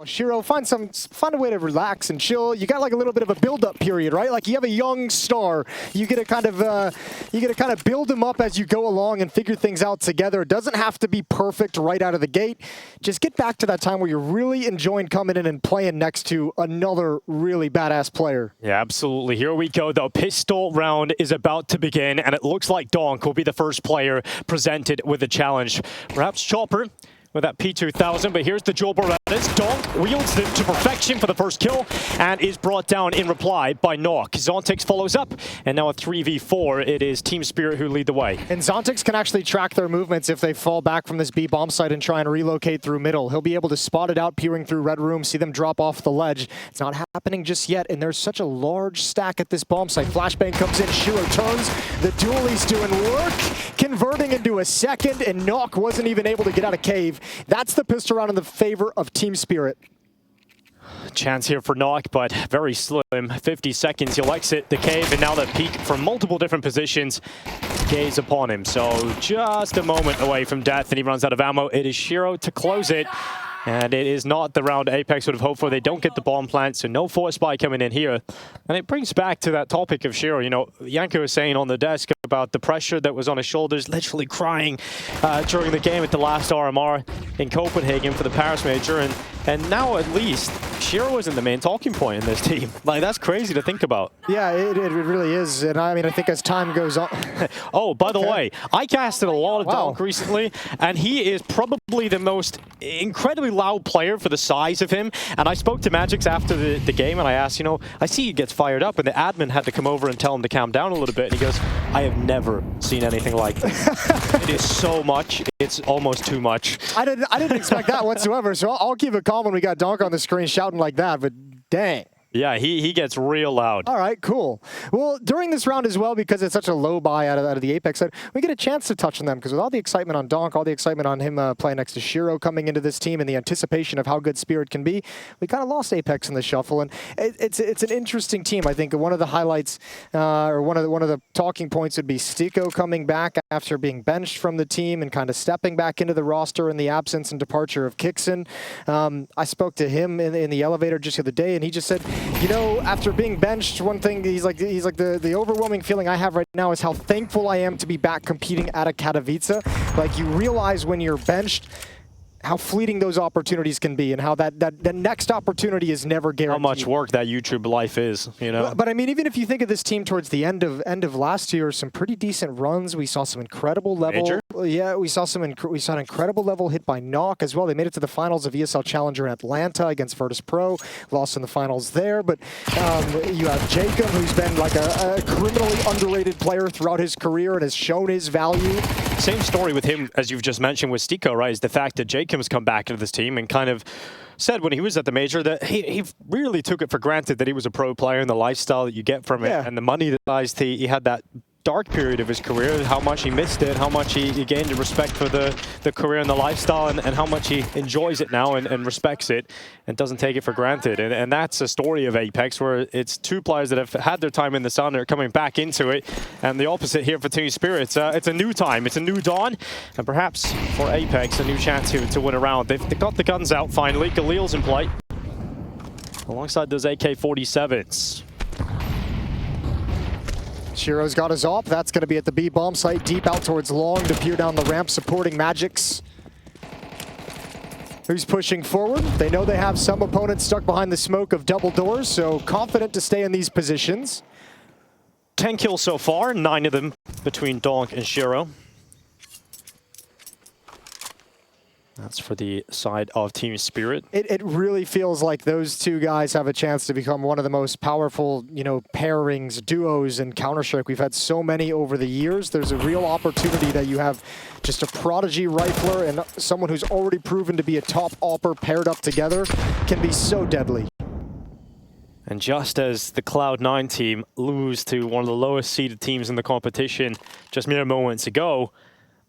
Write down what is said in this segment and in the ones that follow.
Shiro, find a way to relax and chill. You got like a little bit of a build-up period, right? Like you have a young star, you get to kind of build them up as you go along and figure things out together. It doesn't have to be perfect right out of the gate. Just get back to that time where you're really enjoying coming in and playing next to another really badass player. Yeah, absolutely. Here we go. The pistol round is about to begin, and it looks like Donk will be the first player presented with a challenge. Perhaps Chopper with that P2000, but here's the dual Berettas. Donk wields them to perfection for the first kill and is brought down in reply by Knock. Zontix follows up, and now a 3v4. It is Team Spirit who lead the way. And Zontix can actually track their movements if they fall back from this B bomb site and try and relocate through middle. He'll be able to spot it out, peering through red room, see them drop off the ledge. It's not happening just yet, and there's such a large stack at this bomb site. Flashbang comes in, Shiro turns, the dualie's doing work, converting into a second, and Knock wasn't even able to get out of cave. That's the pistol round in the favor of Team Spirit. Chance here for Knock, but very slim. 50 seconds, he'll exit the cave, and now the peek from multiple different positions gaze upon him. So just a moment away from death, and he runs out of ammo. It is Shiro to close it. And it is not the round Apeks would have hoped for. They don't get the bomb plant, so no force buy coming in here. And it brings back to that topic of Shiro. You know, Yanko was saying on the desk about the pressure that was on his shoulders, literally crying during the game at the last RMR in Copenhagen for the Paris Major. And now at least Shiro isn't the main talking point in this team. Like, that's crazy to think about. Yeah, it really is. And I mean, I think as time goes on... Oh, by the way, I casted a lot of Donk recently, and he is probably the most incredibly loud player for the size of him. And I spoke to magixx after the game, and I asked, you know, I see he gets fired up, and the admin had to come over and tell him to calm down a little bit. And he goes, I have never seen anything like this. It is so much. It's almost too much. I didn't expect that whatsoever, so I'll keep it calm when we got Donk on the screen shouting like that, but dang. Yeah, he gets real loud. All right, cool. Well, during this round as well, because it's such a low buy out of the Apeks side, we get a chance to touch on them, because with all the excitement on Donk, all the excitement on him playing next to Shiro coming into this team, and the anticipation of how good Spirit can be, we kind of lost Apeks in the shuffle, and it's an interesting team. I think one of the highlights, or one of the talking points would be Stiko coming back after being benched from the team and kind of stepping back into the roster in the absence and departure of Kixon. I spoke to him in the elevator just the other day, and he just said, you know, after being benched, one thing he's like the overwhelming feeling I have right now is how thankful I am to be back competing at a Katowice. Like, you realize when you're benched how fleeting those opportunities can be, and how that next opportunity is never guaranteed. How much work that YouTube life is, you know. But I mean, even if you think of this team towards the end of last year, some pretty decent runs. We saw some incredible level. Major? Yeah, we saw an incredible level hit by Knock as well. They made it to the finals of ESL Challenger in Atlanta against Virtus Pro, lost in the finals there. But you have Jacob, who's been like a criminally underrated player throughout his career and has shown his value. Same story with him, as you've just mentioned with Stiko, right? Is the fact that Jacob's come back into this team and kind of said when he was at the major that he really took it for granted that he was a pro player and the lifestyle that you get from it and the money that he had that dark period of his career, how much he missed it, how much he gained the respect for the career and the lifestyle, and how much he enjoys it now and respects it and doesn't take it for granted. And that's a story of Apeks, where it's two players that have had their time in the sun, are coming back into it, and the opposite here for Team Spirit. It's a new time, it's a new dawn, and perhaps for Apeks a new chance here to win a round. They've got the guns out finally. Galil's in play alongside those AK-47s. Shiro's got his op. That's going to be at the B bomb site, deep out towards long to peer down the ramp, supporting magixx, who's pushing forward. They know they have some opponents stuck behind the smoke of double doors, so confident to stay in these positions. 10 kills so far, 9 of them between Donk and Shiro. That's for the side of Team Spirit. It really feels like those two guys have a chance to become one of the most powerful, you know, pairings, duos in Counter-Strike. We've had so many over the years. There's a real opportunity that you have just a prodigy rifler and someone who's already proven to be a top AWPer paired up together can be so deadly. And just as the Cloud9 team lose to one of the lowest seeded teams in the competition just mere moments ago,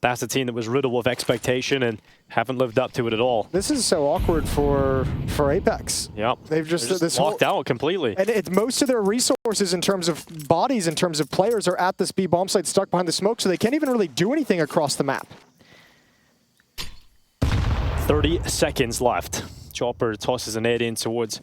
that's a team that was riddled with expectation and haven't lived up to it at all. This is so awkward for Apeks. Yep. They've just locked out completely. And it's most of their resources in terms of bodies, in terms of players, are at this B bomb site stuck behind the smoke, so they can't even really do anything across the map. 30 seconds left. Chopper tosses an nade in towards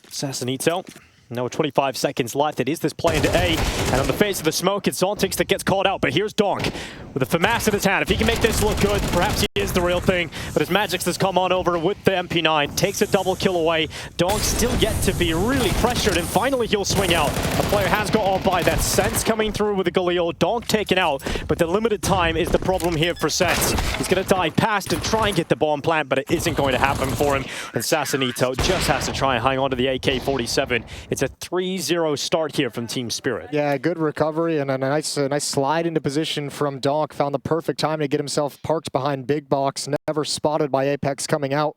Assassinito. Now with 25 seconds left, it is this play into A, and on the face of the smoke, it's donk that gets called out, but here's Donk with a FAMAS in his hand. If he can make this look good, perhaps he is the real thing, but as magixx has come on over with the MP9, takes a double kill away. Donk still yet to be really pressured, and finally he'll swing out. A player has got all by that. Sense coming through with the Galil, Donk taken out, but the limited time is the problem here for Sense. He's going to dive past and try and get the bomb plant, but it isn't going to happen for him, and Assassinito just has to try and hang on to the AK-47. It's a 3-0 start here from Team Spirit. Yeah, good recovery and a nice slide into position from Donk. Found the perfect time to get himself parked behind Big Box. Never spotted by Apeks coming out.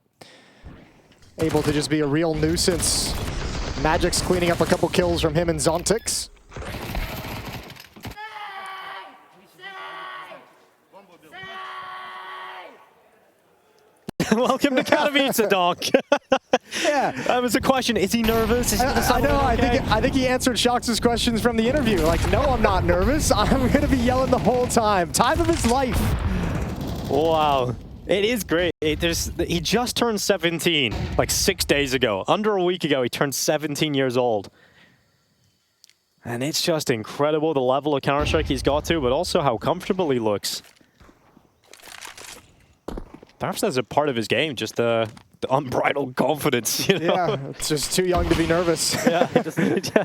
Able to just be a real nuisance. magixx cleaning up a couple kills from him and Zontix. Welcome to Katowice, donk. Yeah. That was a question. Is he nervous? Is he I know. okay? I think he answered Shox's questions from the interview. Like, no, I'm not nervous. I'm going to be yelling the whole time. Time of his life. Wow. It is great. He just turned 17, like 6 days ago. Under a week ago, he turned 17 years old. And it's just incredible the level of Counter-Strike he's got to, but also how comfortable he looks. Perhaps that's a part of his game, just the unbridled confidence. You know? Yeah, it's just too young to be nervous. Yeah,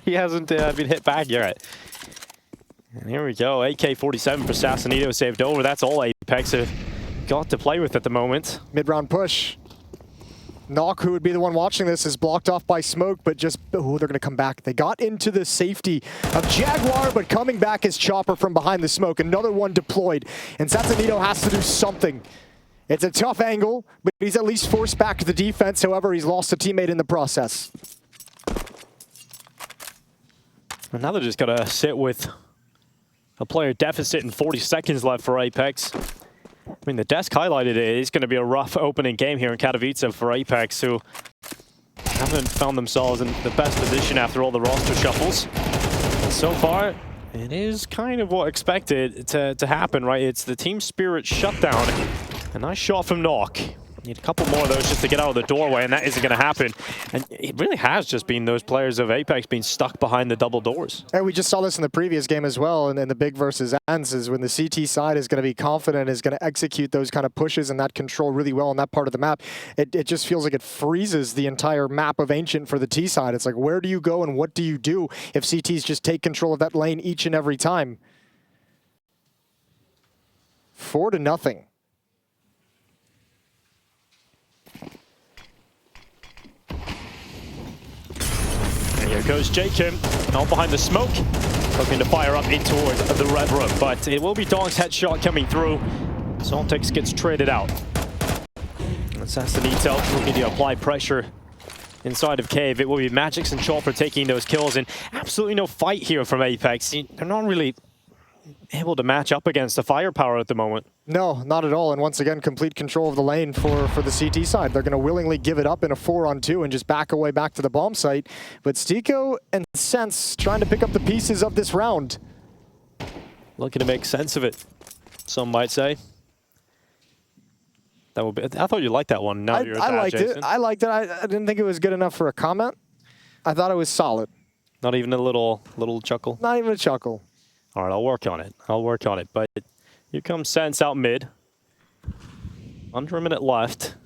he hasn't been hit back yet. And here we go. AK-47 for Assassinito saved over. That's all Apeks have got to play with at the moment. Mid-round push. Knock, who would be the one watching this, is blocked off by smoke, but just, oh, they're going to come back. They got into the safety of Jaguar, but coming back is Chopper from behind the smoke. Another one deployed, and Assassinito has to do something. It's a tough angle, but he's at least forced back to the defense. However, he's lost a teammate in the process. And now they're just going to sit with a player deficit and 40 seconds left for Apeks. I mean, the desk highlighted it. It's going to be a rough opening game here in Katowice for Apeks, who haven't found themselves in the best position after all the roster shuffles. And so far, it is kind of what expected to happen, right? It's the Team Spirit shutdown. A nice shot from Knock. Need a couple more of those just to get out of the doorway, and that isn't going to happen. And it really has just been those players of Apeks being stuck behind the double doors. And we just saw this in the previous game as well, and in the big versus ends, is when the CT side is going to be confident, is going to execute those kind of pushes and that control really well on that part of the map. It just feels like it freezes the entire map of Ancient for the T side. It's like, where do you go and what do you do if CTs just take control of that lane each and every time? 4-0. Here goes JKim, all behind the smoke, looking to fire up in towards the red room, but it will be Donk's headshot coming through. Zontix gets traded out. Assassinito looking to apply pressure inside of Cave. It will be magixx and Chopper taking those kills, and absolutely no fight here from Apeks. They're not really able to match up against the firepower at the moment. No, not at all. And once again, complete control of the lane for the CT side. They're going to willingly give it up in a 4-on-2 and just back away back to the bomb site. But Stiko and Sense trying to pick up the pieces of this round. Looking to make sense of it, some might say. That would be. I thought you liked that one. Now you're I liked it. I liked it. I didn't think it was good enough for a comment. I thought it was solid. Not even a little chuckle. Not even a chuckle. All right, I'll work on it. I'll work on it. But here comes Sense out mid. Under a minute left.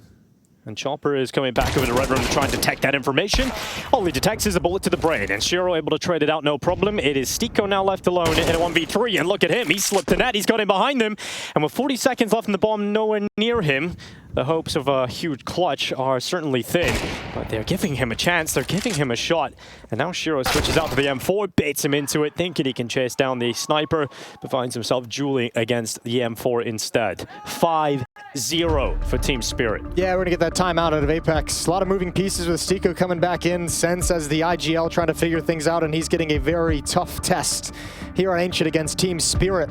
And Chopper is coming back over the red room to try and detect that information. All he detects is a bullet to the brain, and Shiro able to trade it out, no problem. It is Stiko now left alone in a 1v3, and look at him. He slipped the net. He's got him behind him. And with 40 seconds left in the bomb, nowhere near him, the hopes of a huge clutch are certainly thin. But they're giving him a chance. They're giving him a shot. And now Shiro switches out to the M4, baits him into it, thinking he can chase down the sniper, but finds himself dueling against the M4 instead. 5-0 for Team Spirit. Yeah, we're going to get that time out of Apeks. A lot of moving pieces with Stiko coming back in. Sense as the IGL trying to figure things out, and he's getting a very tough test here on Ancient against Team Spirit.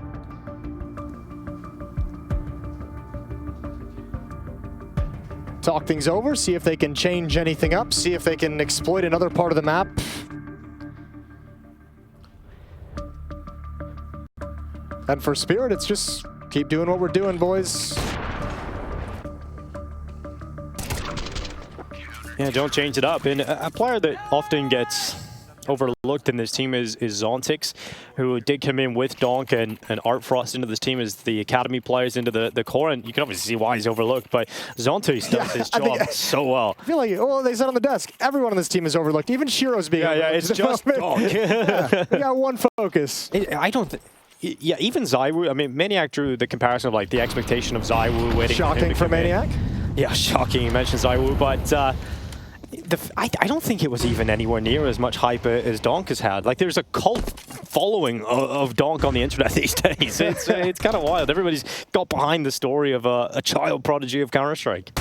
Talk things over, see if they can change anything up, see if they can exploit another part of the map. And for Spirit, it's just keep doing what we're doing, boys. Yeah, don't change it up. And a player that often gets overlooked in this team is Zontix, who did come in with Donk and Art Frost into this team as the academy players into the core, and you can obviously see why he's overlooked, but Zontix does his job so well. I feel like, well, they said on the desk, everyone on this team is overlooked. Even Shiro's being overlooked. Yeah, it's just Donk. Yeah, we got one focus. I don't think... Yeah, even ZywOo, I mean, Maniac drew the comparison of like the expectation of ZywOo waiting Shocking for Maniac? Yeah, shocking. You mentioned ZywOo, but I don't think it was even anywhere near as much hype as Donk has had. Like, there's a cult following of Donk on the internet these days. It's kind of wild. Everybody's got behind the story of a child prodigy of Counter-Strike.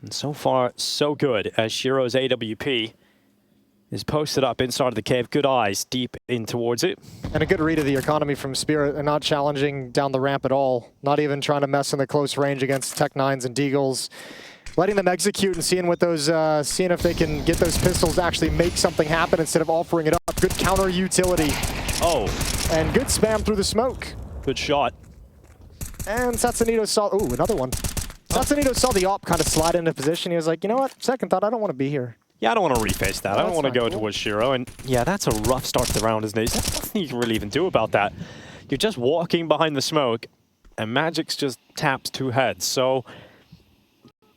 And so far, so good, as Shiro's AWP is posted up inside of the cave. Good eyes deep in towards it. And a good read of the economy from Spirit, and not challenging down the ramp at all. Not even trying to mess in the close range against Tech-9s and Deagles. Letting them execute and seeing what those, seeing if they can get those pistols to actually make something happen instead of offering it up. Good counter utility. Oh. And good spam through the smoke. Good shot. And Satsunito saw, ooh, another one. Satsunito saw the op kind of slide into position. He was like, you know what? Second thought, I don't want to be here. Yeah, I don't want to reface that. I don't want to go towards Shiro. And yeah, that's a rough start to the round, isn't it? There's nothing you can really even do about that. You're just walking behind the smoke, and magixx just taps 2 heads. So,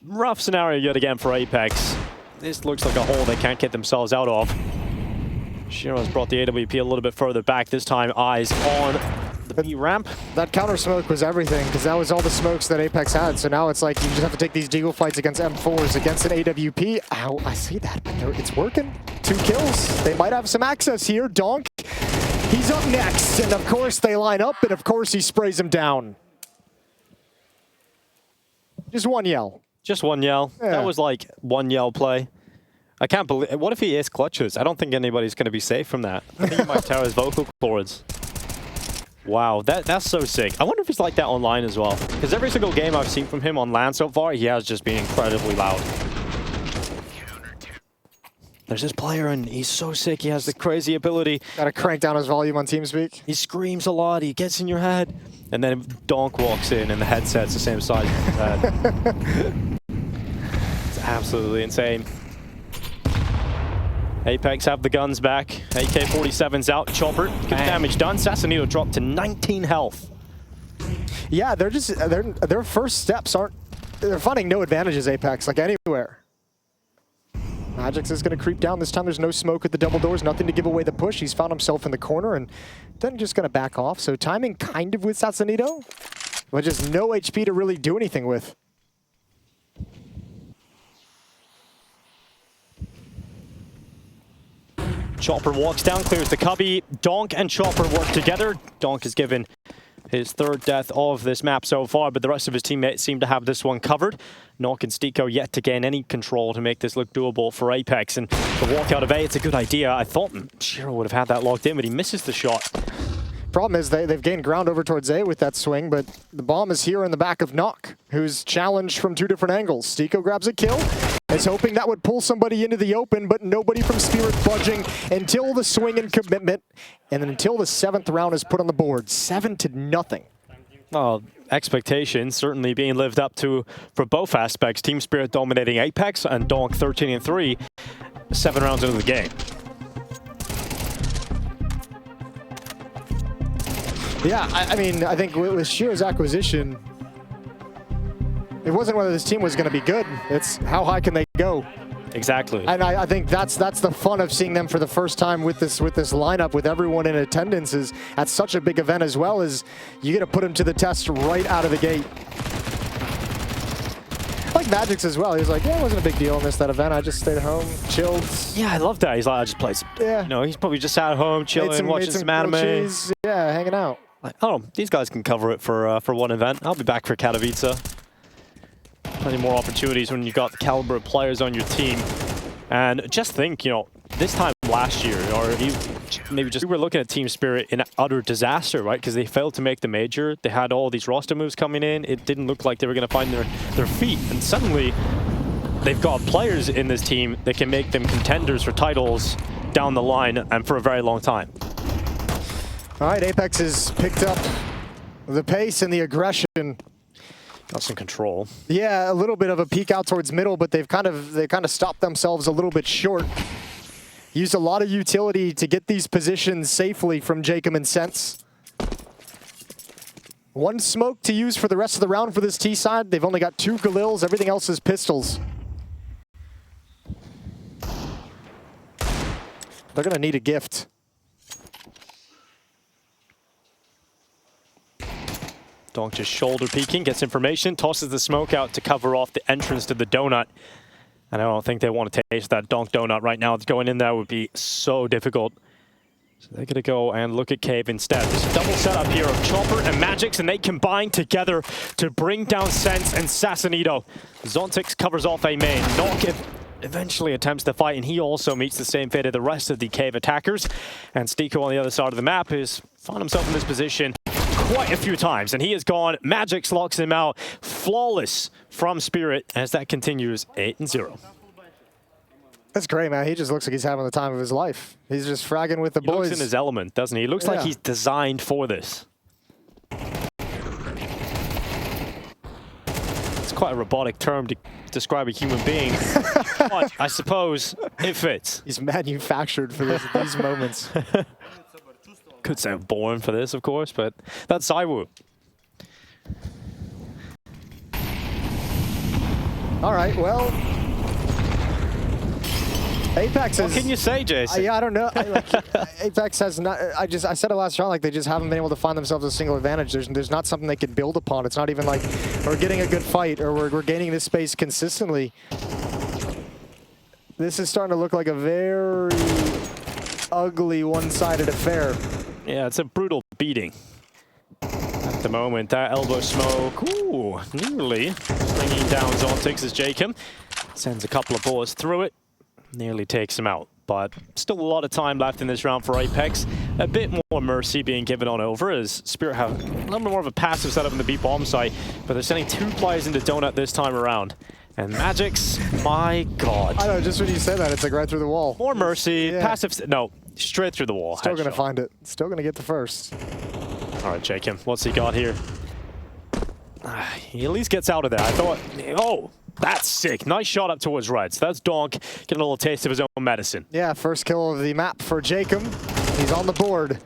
rough scenario yet again for Apeks. This looks like a hole they can't get themselves out of. Shiro's brought the AWP a little bit further back. This time, eyes on the B ramp. That counter smoke was everything, because that was all the smokes that Apeks had. So now it's like you just have to take these Deagle fights against M4s, against an AWP. Ow, I see that, but it's working. 2 kills. They might have some access here. Donk, he's up next. And of course they line up, and of course he sprays him down. Just one yell. Just one yell. Yeah. That was like one yell play. I can't believe... What if he ace clutches? I don't think anybody's going to be safe from that. I think he might tear his vocal cords. Wow, that's so sick. I wonder if he's like that online as well. Because every single game I've seen from him on LAN so far, he has just been incredibly loud. There's this player, and he's so sick. He has the crazy ability. Gotta crank down his volume on TeamSpeak. He screams a lot. He gets in your head. And then Donk walks in, and the headset's the same size as his head. It's absolutely insane. Apeks have the guns back. AK-47's out. Chopper, good damage done. Satsunito dropped to 19 health. Yeah, they're just their first steps aren't. They're finding no advantages. Apeks, like anywhere. magixx is going to creep down. This time there's no smoke with the double doors. Nothing to give away the push. He's found himself in the corner and then just going to back off. So timing kind of with Satsunito, but just no HP to really do anything with. Chopper walks down, clears the cubby. Donk and Chopper work together. Donk is given his 3rd death of this map so far, but the rest of his teammates seem to have this one covered. Nok and Stiko yet to gain any control to make this look doable for Apeks. And the walk out of A, it's a good idea. I thought Shiro would have had that locked in, but he misses the shot. Problem is they've gained ground over towards A with that swing, but the bomb is here in the back of Nok, who's challenged from 2 different angles. Stiko grabs a kill. Is hoping that would pull somebody into the open, but nobody from Spirit budging until the swing and commitment, and then until the 7th round is put on the board. 7-0. Well, expectations certainly being lived up to for both aspects. Team Spirit dominating Apeks and Donk 13-3, 7 rounds into the game. Yeah, I mean, I think with Shiro's acquisition, it wasn't whether this team was going to be good, it's how high can they go. Exactly. And I think that's the fun of seeing them for the first time with this lineup, with everyone in attendance, is at such a big event as well, as you get to put them to the test right out of the gate. Like magixx as well. He was like, yeah, it wasn't a big deal. I missed that event. I just stayed at home, chilled. Yeah, I love that. He's like, I just played some, yeah. You know, he's probably just sat at home, chilling, watching some anime. Cheese. Yeah, hanging out. Like, oh, these guys can cover it for one event. I'll be back for Katowice. Plenty more opportunities when you've got the caliber of players on your team. And just think, you know, this time last year, or maybe just we were looking at Team Spirit in utter disaster, right? Because they failed to make the major. They had all these roster moves coming in. It didn't look like they were going to find their feet. And suddenly, they've got players in this team that can make them contenders for titles down the line and for a very long time. All right, Apeks has picked up The pace and the aggression. Got some control. Yeah, a little bit of a peek out towards middle, but they kind of stopped themselves a little bit short. Used a lot of utility to get these positions safely from Jacob and Sense. One smoke to use for the rest of the round for this T side. They've only got 2 Galils. Everything else is pistols. They're going to need a gift. Donk just shoulder peeking, gets information, tosses the smoke out to cover off the entrance to the donut. And I don't think they want to taste that donk donut right now. Going in there would be so difficult. So they're going to go and look at Cave instead. There's a double setup here of Chopper and magixx, and they combine together to bring down Sense and Sassanito. Zontix covers off a main. Donk eventually attempts to fight, and he also meets the same fate of the rest of the Cave attackers. And Stiko on the other side of the map has found himself in this position quite a few times, and he is gone. magixx locks him out. Flawless from Spirit as that continues 8-0. That's great, man. He just looks like he's having the time of his life. He's just fragging with the boys. He looks in his element, doesn't he? He looks like he's designed for this. It's quite a robotic term to describe a human being, but I suppose it fits. He's manufactured for these moments. Could sound born for this, of course, but that's Saiwu. All right, well, Apeks What can you say, Jason? yeah, I don't know. Apeks has not. I said it last round. Like they just haven't been able to find themselves a single advantage. There's not something they can build upon. It's not even like we're getting a good fight or we're gaining this space consistently. This is starting to look like a very ugly one-sided affair. Yeah, it's a brutal beating. At the moment, that elbow smoke, ooh, nearly bringing down Zontix as Jacob sends a couple of bullets through it. Nearly takes him out, but still a lot of time left in this round for Apeks. A bit more mercy being given on over as Spirit have a little more of a passive setup in the B bomb site, but they're sending 2 players into Donut this time around. And magixx, my God. I know, just when you say that, it's like right through the wall. More mercy, passive, no, straight through the wall. Still going to find it. Still going to get the first. All right, Jacob, what's he got here? He at least gets out of there. I thought, oh, that's sick. Nice shot up towards right. So that's Donk getting a little taste of his own medicine. Yeah, first kill of the map for Jacob. He's on the board.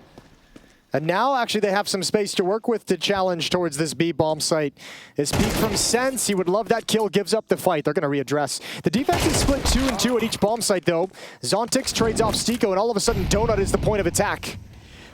And now, actually, they have some space to work with to challenge towards this B-bomb site. His peek from Sense, he would love that kill, gives up the fight. They're going to readdress. The defense is split 2-2 at each bomb site, though. Zontix trades off Stiko, and all of a sudden, Donut is the point of attack.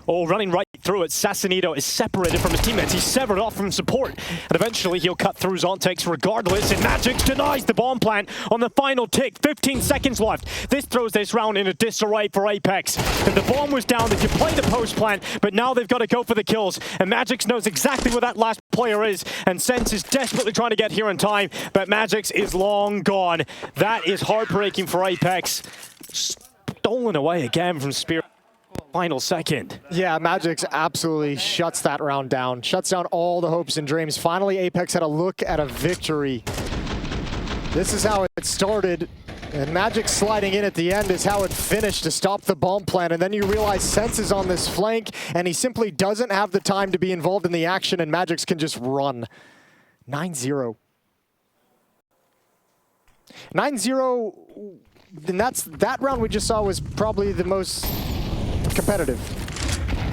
Oh, running right through it. Sassanito is separated from his teammates. He's severed off from support. And eventually he'll cut through Zontix regardless. And magixx denies the bomb plant on the final tick. 15 seconds left. This throws this round in a disarray for Apeks. And the bomb was down. They could play the post plant, but now they've got to go for the kills. And magixx knows exactly where that last player is. And Sense is desperately trying to get here in time. But magixx is long gone. That is heartbreaking for Apeks. Stolen away again from Spirit. Final second. Yeah, magixx absolutely shuts that round down. Shuts down all the hopes and dreams. Finally, Apeks had a look at a victory. This is how it started. And magixx sliding in at the end is how it finished to stop the bomb plant. And then you realize Sense is on this flank, and he simply doesn't have the time to be involved in the action, and magixx can just run. 9-0. 9-0, and that round we just saw was probably the most competitive.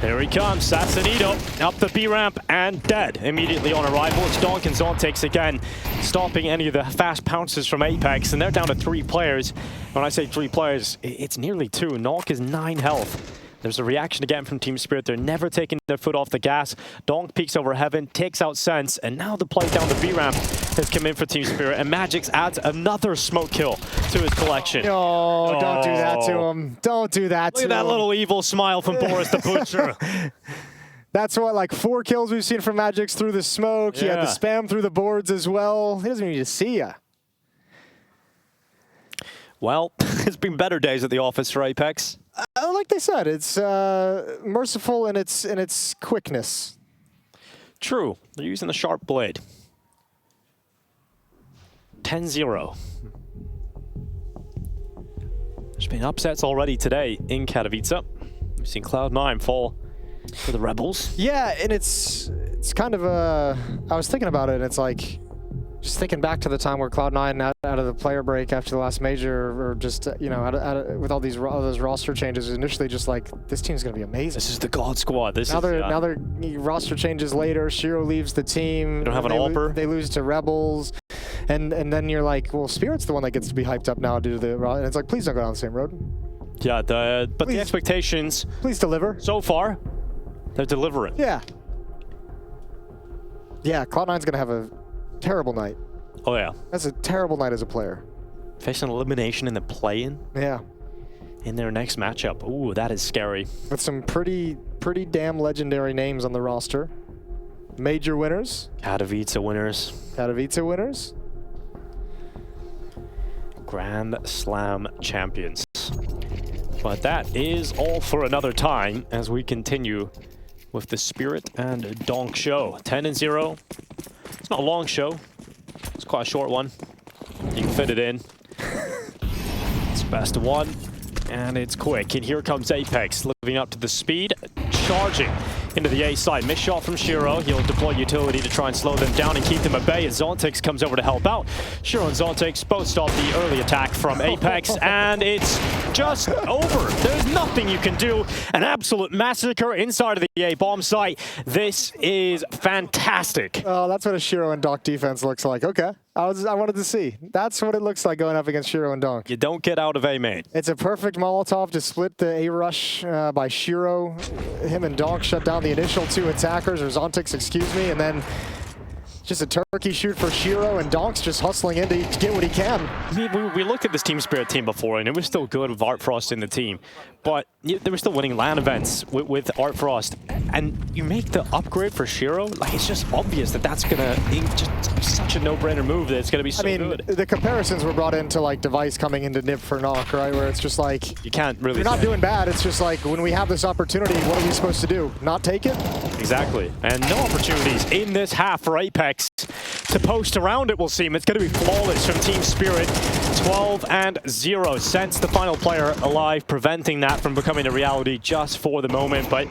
There he comes, Sassanito up the B ramp and dead immediately on arrival. It's Donk and Zontix again, stopping any of the fast pounces from Apeks, and they're down to 3 players. When I say 3 players, it's nearly 2. Donk is 9 health. There's a reaction again from Team Spirit. They're never taking their foot off the gas. Donk peeks over heaven, takes out Sense, and now the play down the B ramp has come in for Team Spirit, and magixx adds another smoke kill to his collection. No, don't do that to him. Don't do that to him. Look at that little evil smile from Boris the Butcher. That's what, like 4 kills we've seen from magixx through the smoke. He had the spam through the boards as well. He doesn't even need to see ya. Well, it's been better days at the office for Apeks. Like they said, it's merciful in its quickness. True. They're using the sharp blade. 10-0. There's been upsets already today in Katowice. We've seen Cloud9 fall for the Rebels. Yeah, and it's It's kind of I was thinking about it, and it's like, just thinking back to the time where Cloud9 out of the player break after the last major, or just, you know, with all those roster changes, initially just like, this team's going to be amazing. This is the God Squad. Now they're roster changes later. Shiro leaves the team. They don't have an Alper. They lose to Rebels. And then you're like, well, Spirit's the one that gets to be hyped up now due to the... And it's like, please don't go down the same road. Yeah, but the expectations... Please deliver. So far, they're delivering. Yeah. Yeah, Cloud9's going to have a terrible night. Oh, yeah. That's a terrible night as a player. Facing elimination in the play-in? Yeah. In their next matchup. Ooh, that is scary. With some pretty damn legendary names on the roster. Major winners. Katowice winners. Katowice winners. Grand Slam champions. But that is all for another time as we continue with the Spirit and Donk show. 10-0. It's not a long show. It's quite a short one. You can fit it in. It's best of one. And it's quick. And here comes Apeks, living up to the speed, charging into the A side. Missed shot from Shiro. He'll deploy utility to try and slow them down and keep them at bay as Zontix comes over to help out. Shiro and Zontix both stop the early attack from Apeks, and it's just over. There's nothing you can do. An absolute massacre inside of the A bomb site. This is fantastic. Oh, that's what a Shiro and Donk defense looks like. Okay. I wanted to see. That's what it looks like going up against Shiro and Donk. You don't get out of A main. It's a perfect Molotov to split the A rush by Shiro. Him and Donk shut down the initial two attackers, or Zontix, excuse me, and then just a turkey shoot for Shiro, and Donk's just hustling in to get what he can. I mean, we looked at this Team Spirit team before, and it was still good with Art Frost in the team. But they were still winning LAN events with Art Frost. And you make the upgrade for Shiro, like, it's just obvious that that's going to just be such a no-brainer move that it's going to be so good. The comparisons were brought into, like, Device coming into Nip for Knock, right? Where it's just like... You can't really... You're not doing bad. It's just like, when we have this opportunity, what are we supposed to do? Not take it? Exactly. And no opportunities in this half for Apeks to post around, it will seem. It's going to be flawless from Team Spirit. 12-0. Sense the final player alive, preventing that from becoming a reality just for the moment. But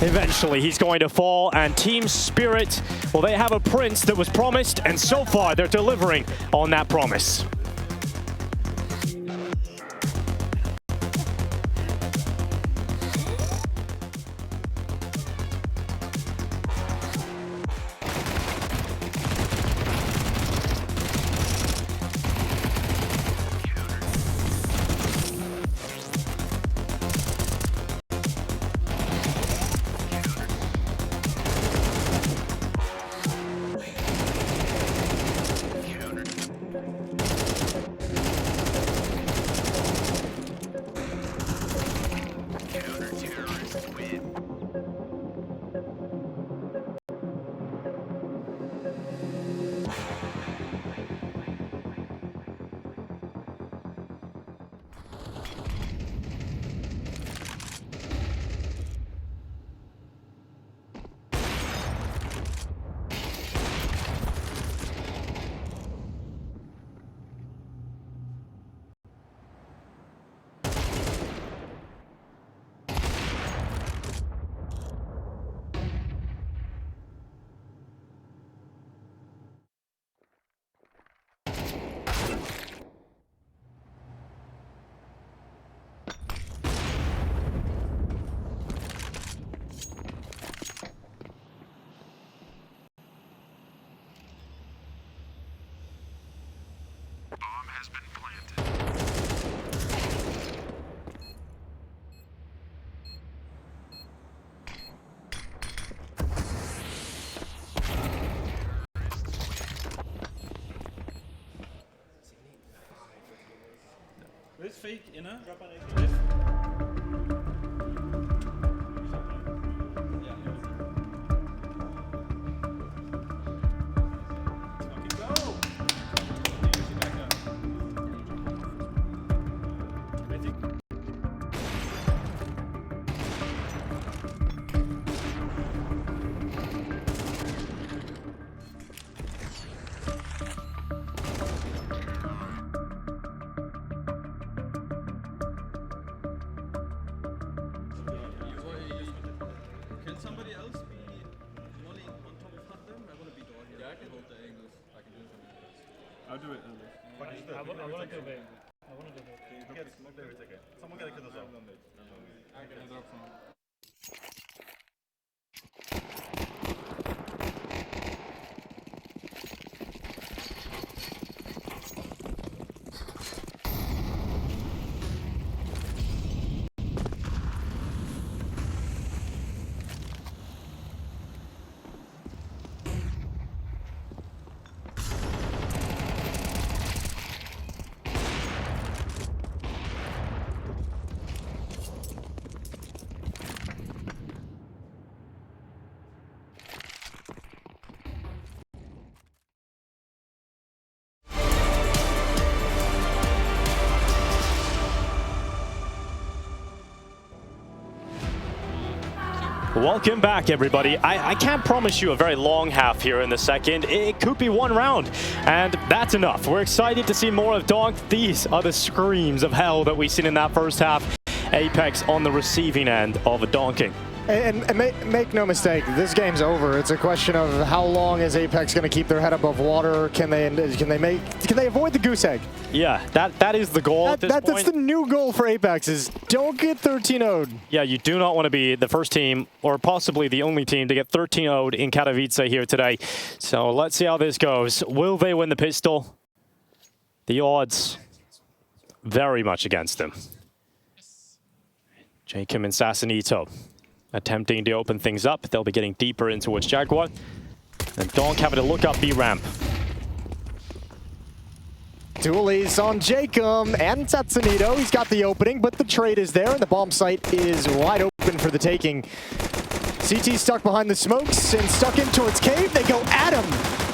eventually he's going to fall, and Team Spirit, well, they have a prince that was promised, and so far they're delivering on that promise. This fake inner. I'll do it. I want to do it. I want to do it. Someone get a kill as well. I can drop some. Welcome back, everybody. I can't promise you a very long half here in the second. It could be one round, and that's enough. We're excited to see more of Donk. These are the screams of hell that we've seen in that first half. Apeks on the receiving end of a donking. And make no mistake, this game's over. It's a question of how long is Apeks going to keep their head above water? Can they avoid the goose egg? Yeah, that is the goal at this point. That's the new goal for Apeks, is don't get 13-0'd. Yeah, you do not want to be the first team, or possibly the only team, to get 13-0'd in Katowice here today. So let's see how this goes. Will they win the pistol? The odds very much against them. Jacob and Sassanito attempting to open things up. They'll be getting deeper in towards Jaguar. And Donk having to look up B ramp. Dualies on Jacob and Sassanito. He's got the opening, but the trade is there, and the bomb site is wide open for the taking. CT stuck behind the smokes and stuck in towards cave. They go at him,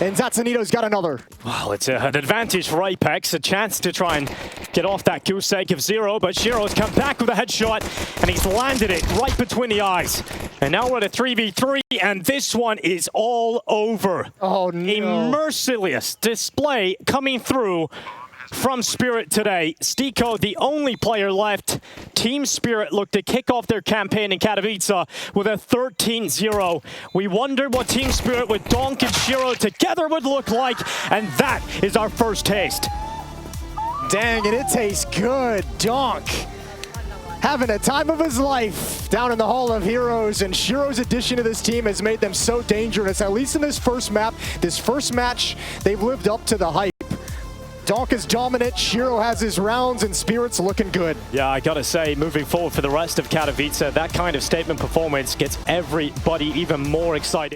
and Sassanito's got another. Well, it's an advantage for Apeks, a chance to try and get off that goose egg of Zero, but Shiro's come back with a headshot, and he's landed it right between the eyes. And now we're at a 3v3, and this one is all over. Oh, no. A merciless display coming through from Spirit today. Stiko, the only player left. Team Spirit looked to kick off their campaign in Katowice with a 13-0. We wondered what Team Spirit with Donk and Shiro together would look like, and that is our first taste. Dang, and it tastes good. Donk having a time of his life down in the Hall of Heroes, and Shiro's addition to this team has made them so dangerous. At least in this first map, this first match, they've lived up to the hype. Donk is dominant, Shiro has his rounds, and Spirit's looking good. Yeah, I gotta say, moving forward for the rest of Katowice, that kind of statement performance gets everybody even more excited.